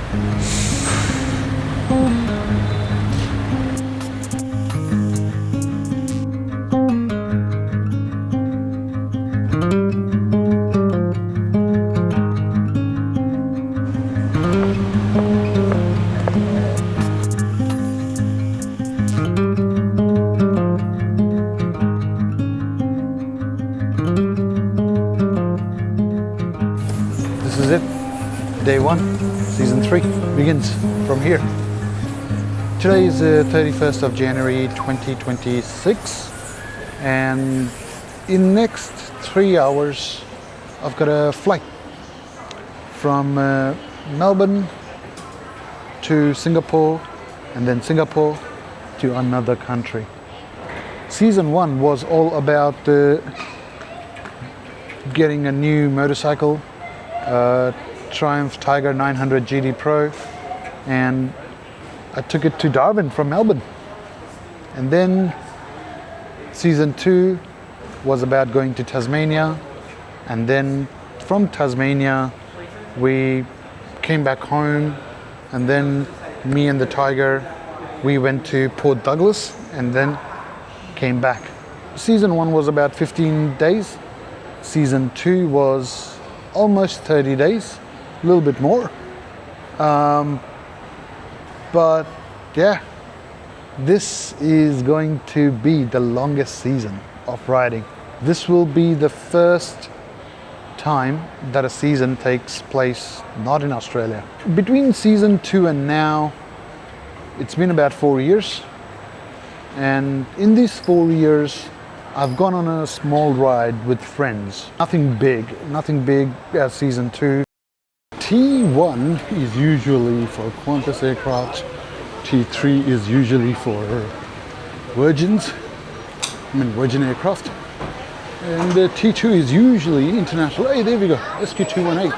This is it. Day 1, Season 3 begins from here. Today is the 31st of January 2026, and in the next 3 hours I've got a flight from Melbourne to Singapore, and then Singapore to another country. Season 1 was all about getting a new motorcycle, Triumph Tiger 900 GT Pro, and I took it to Darwin from Melbourne. And then Season 2 was about going to Tasmania, and then from Tasmania we came back home, and then me and the Tiger, we went to Port Douglas and then came back. Season 1 was about 15 days. Season 2 was almost 30 days, a little bit more. But yeah, this is going to be the longest season of riding. This will be the first time that a season takes place not in Australia. Between Season 2 and now, it's been about 4 years. And in these 4 years, I've gone on a small ride with friends. Nothing big as Season 2. T1 is usually for Qantas aircraft. T3 is usually for Virgin aircraft. And the T2 is usually international. Hey, there we go, SQ218,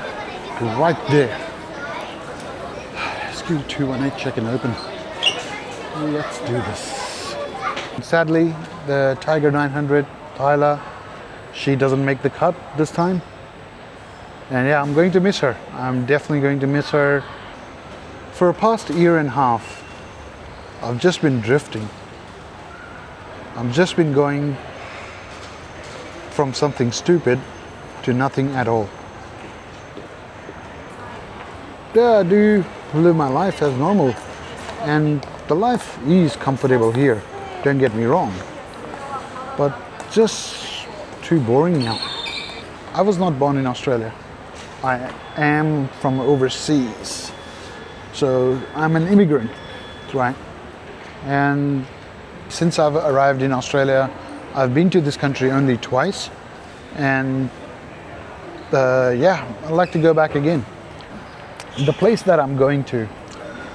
right there. SQ218, check and open. Let's do this. Sadly, the Tiger 900, Tyler, she doesn't make the cut this time. And yeah, I'm going to miss her. I'm definitely going to miss her. For the past year and a half, I've just been drifting. I've just been going from something stupid to nothing at all. Yeah, I do live my life as normal, and the life is comfortable here, don't get me wrong, but just too boring now. I was not born in Australia. I am from overseas, so I'm an immigrant, right? And since I've arrived in Australia, I've been to this country only twice, and yeah, I'd like to go back again. The place that I'm going to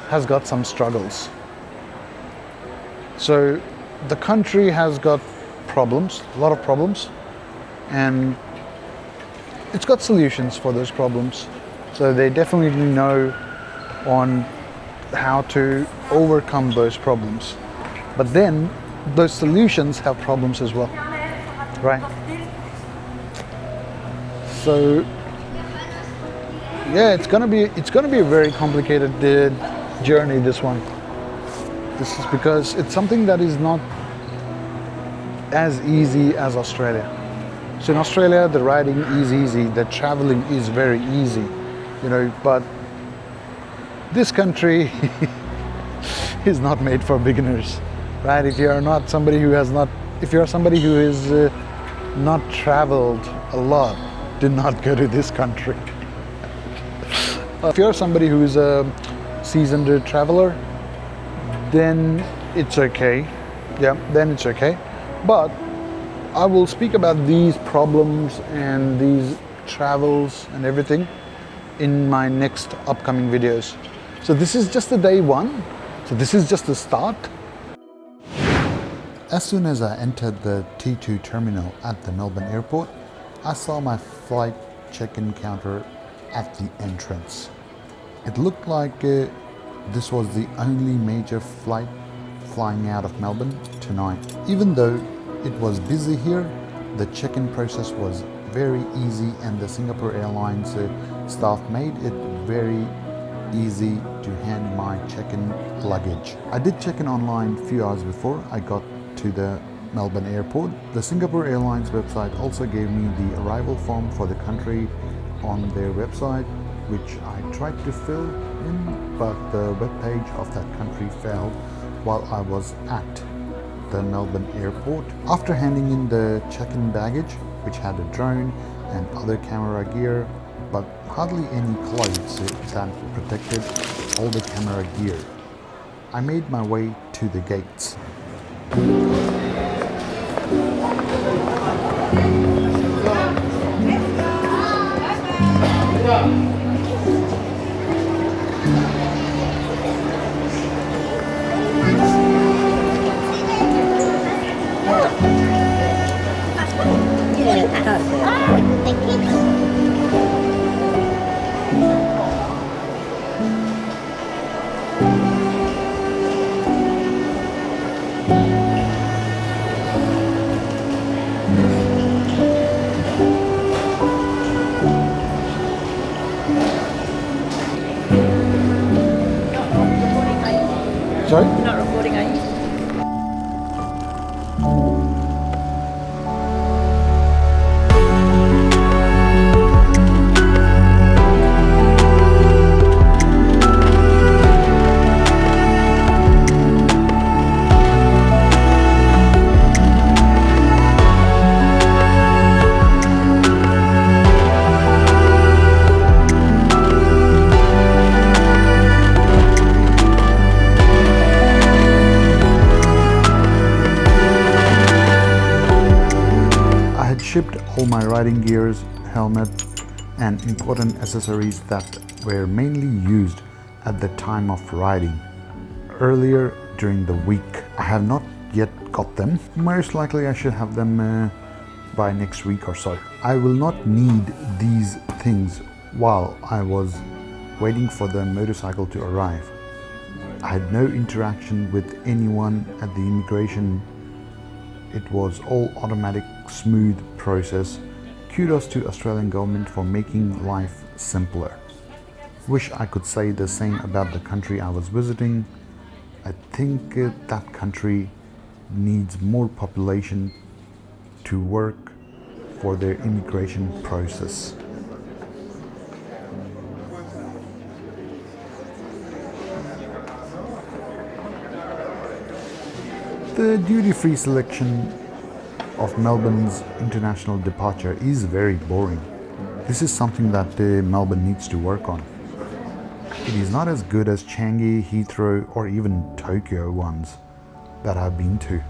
has got some struggles. So the country has got problems, a lot of problems, and it's got solutions for those problems. So they definitely know on how to overcome those problems. But then those solutions have problems as well, right? So yeah, it's gonna be a very complicated journey, this one. This is because it's something that is not as easy as Australia. So in Australia, the riding is easy, the traveling is very easy, you know, but this country is not made for beginners, right? If you're somebody who has not traveled a lot, do not go to this country. If you're somebody who is a seasoned traveler, then it's okay. Yeah, then it's okay. But I will speak about these problems and these travels and everything in my next upcoming videos. So this is just the day 1. So this is just the start. As soon as I entered the T2 terminal at the Melbourne airport, I saw my flight check-in counter at the entrance. It looked like this was the only major flight flying out of Melbourne tonight. Even though it was busy here, the check-in process was very easy, and the Singapore Airlines staff made it very easy to hand my check-in luggage. I did check in online a few hours before I got to the Melbourne airport. The Singapore Airlines website also gave me the arrival form for the country on their website, which I tried to fill in, but the webpage of that country failed while I was at the Melbourne airport. After handing in the check-in baggage, which had a drone and other camera gear, but hardly any clothes that protected all the camera gear, I made my way to the gates. Sorry? You're not recording, are you? Shipped all my riding gears, helmet, and important accessories that were mainly used at the time of riding earlier during the week. I have not yet got them. Most likely I should have them by next week or so. I will not need these things while I was waiting for the motorcycle to arrive. I had no interaction with anyone at the immigration. It was all automatic, smooth process. Kudos to Australian government for making life simpler. Wish I could say the same about the country I was visiting. I think that country needs more population to work for their immigration process. The duty-free selection of Melbourne's international departure is very boring. This is something that Melbourne needs to work on. It is not as good as Changi, Heathrow, or even Tokyo ones that I've been to.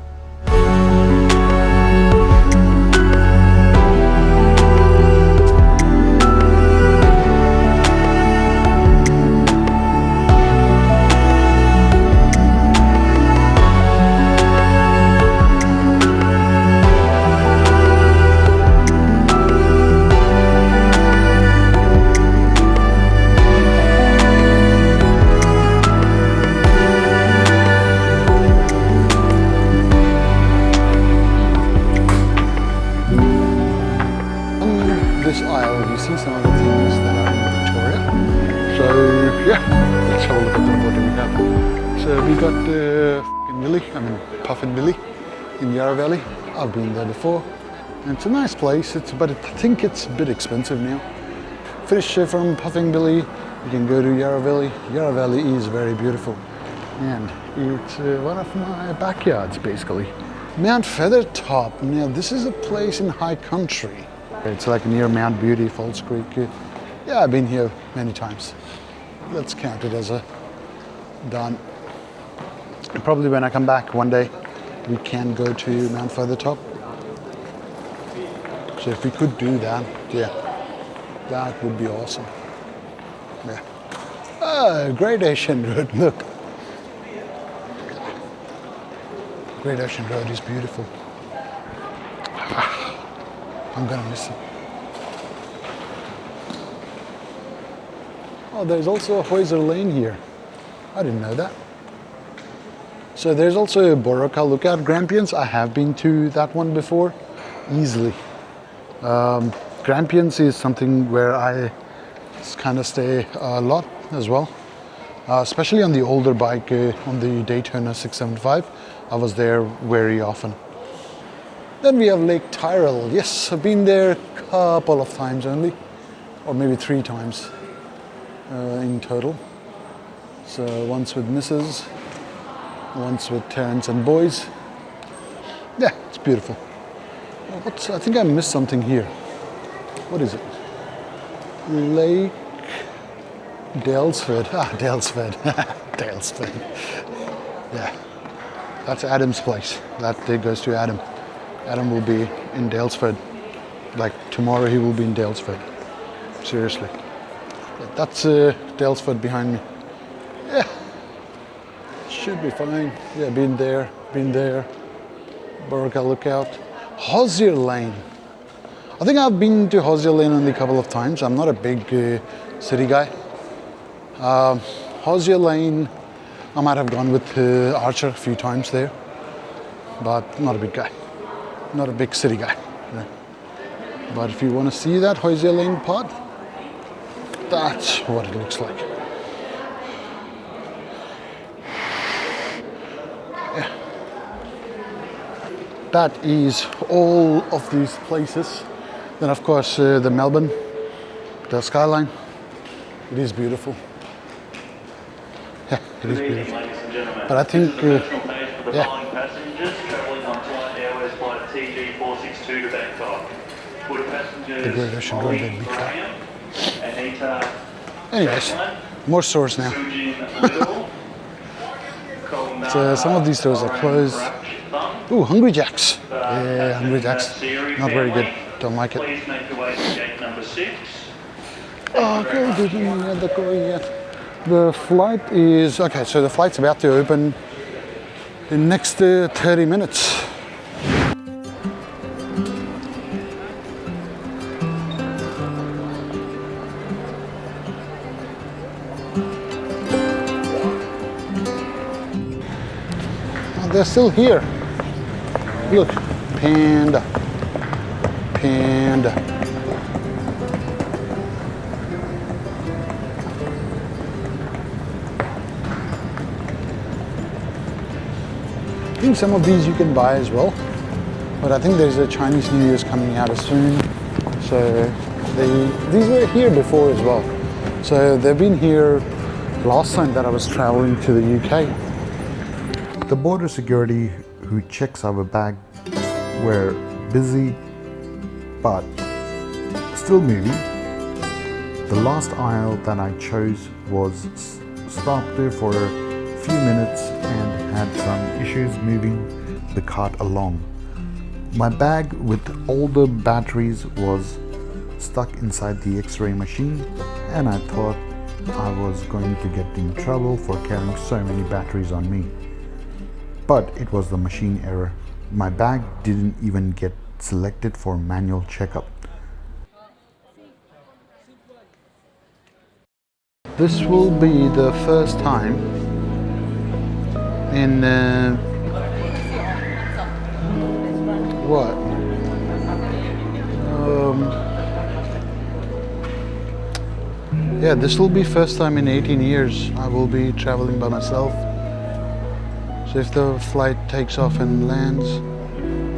This aisle, you see some of the things that are in Victoria. So yeah, let's have a look at what do we have. So we got Puffin Billy in Yarra Valley. I've been there before, and it's a nice place. But I think it's a bit expensive now. Finish from Puffin Billy, you can go to Yarra Valley. Yarra Valley is very beautiful, and it's one of my backyards basically. Mount Feathertop. Now this is a place in high country. It's like near Mount Beauty, Falls Creek. Yeah, I've been here many times. Let's count it as a done. And probably when I come back one day, we can go to Mount Feathertop. So if we could do that, yeah, that would be awesome. Yeah. Oh, Great Ocean Road, look. Great Ocean Road is beautiful. I'm gonna miss it. Oh, there's also a Hoyser Lane here. I didn't know that. So there's also a Boroka Lookout Grampians. I have been to that one before, easily. Grampians is something where I kind of stay a lot as well. especially on the older bike, on the Daytona 675. I was there very often. Then we have Lake Tyrrell. Yes, I've been there a couple of times only, or maybe 3 times in total. So once with Mrs., once with Terrence and boys. Yeah, it's beautiful. I think I missed something here. What is it? Lake Dalesford. Dalesford. Dalesford. Yeah, that's Adam's place. That goes to Adam. Adam will be in Dalesford. Like tomorrow he will be in Dalesford. Seriously. That's Dalesford behind me. Yeah, should be fine. Yeah, been there. Burka Lookout. Hosier Lane. I think I've been to Hosier Lane only a couple of times. I'm not a big city guy. Hosier Lane, I might have gone with Archer a few times there, but not a big guy. Not a big city guy. Yeah. But if you want to see that Hosier Lane part, that's what it looks like. Yeah. That is all of these places. Then of course the Melbourne, the skyline. It is beautiful. Yeah, it is beautiful. But I think, yeah. The Great Ocean Road, that'd be crap. Anyways, more stores now. So some of these stores are closed. Ooh, Hungry Jack's. Yeah, Hungry Jack's. Not very good. Don't like it. Oh, good. The flight is, okay, so the flight's about to open in the next 30 minutes. Oh, they're still here. Look, Panda. I think some of these you can buy as well, but I think there's a Chinese New Year's coming out soon, so these were here before as well. So they've been here last time that I was traveling to the UK. The border security who checks our bag were busy but still moving. The last aisle that I chose was stopped there for a few minutes and had some issues moving the cart along. My bag with all the batteries was stuck inside the X-ray machine, and I thought I was going to get in trouble for carrying so many batteries on me. But it was the machine error. My bag didn't even get selected for manual checkup. This will be the first time in yeah, this will be first time in 18 years I will be traveling by myself. So if the flight takes off and lands,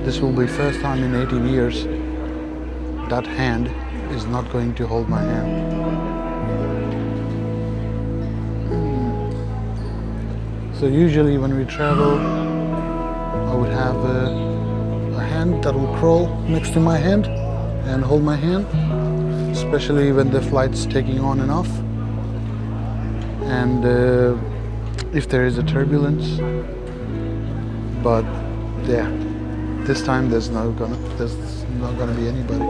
this will be first time in 18 years that hand is not going to hold my hand. So usually when we travel, I would have a hand that will crawl next to my hand and hold my hand, especially when the flight's taking on and off. And if there is a turbulence. But yeah, this time there's not gonna be anybody.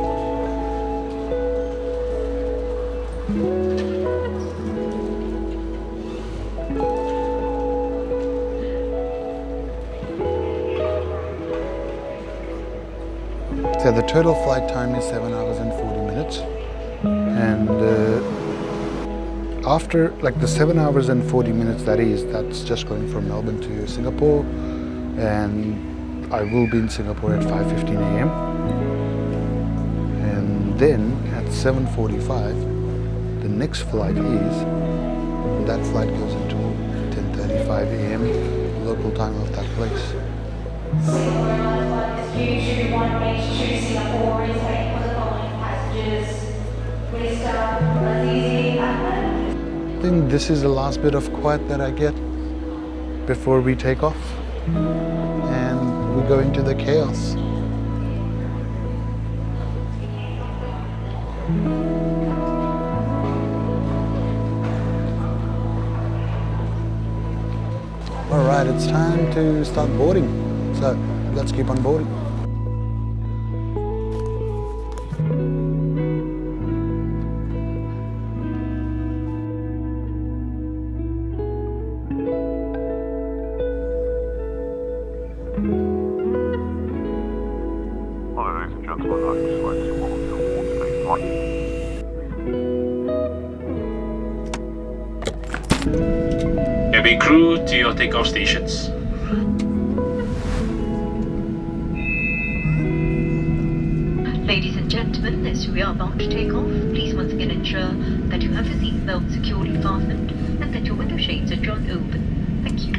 So the total flight time is 7 hours and 40 minutes. And after like the 7 hours and 40 minutes that's just going from Melbourne to Singapore. And I will be in Singapore at 5:15 a.m. And then at 7:45, the next flight that flight goes into 9:35 a.m. local time of that place. I think this is the last bit of quiet that I get before we take off and we go into the chaos. Alright, it's time to start boarding. So let's keep on boarding. Ladies and gentlemen, I'm slightly more towards phase 1. Cabin crew to your takeoff stations. Ladies and gentlemen, as we are about to take off, please once again ensure that you have your seatbelt securely fastened and that your window shades are drawn open. Thank you.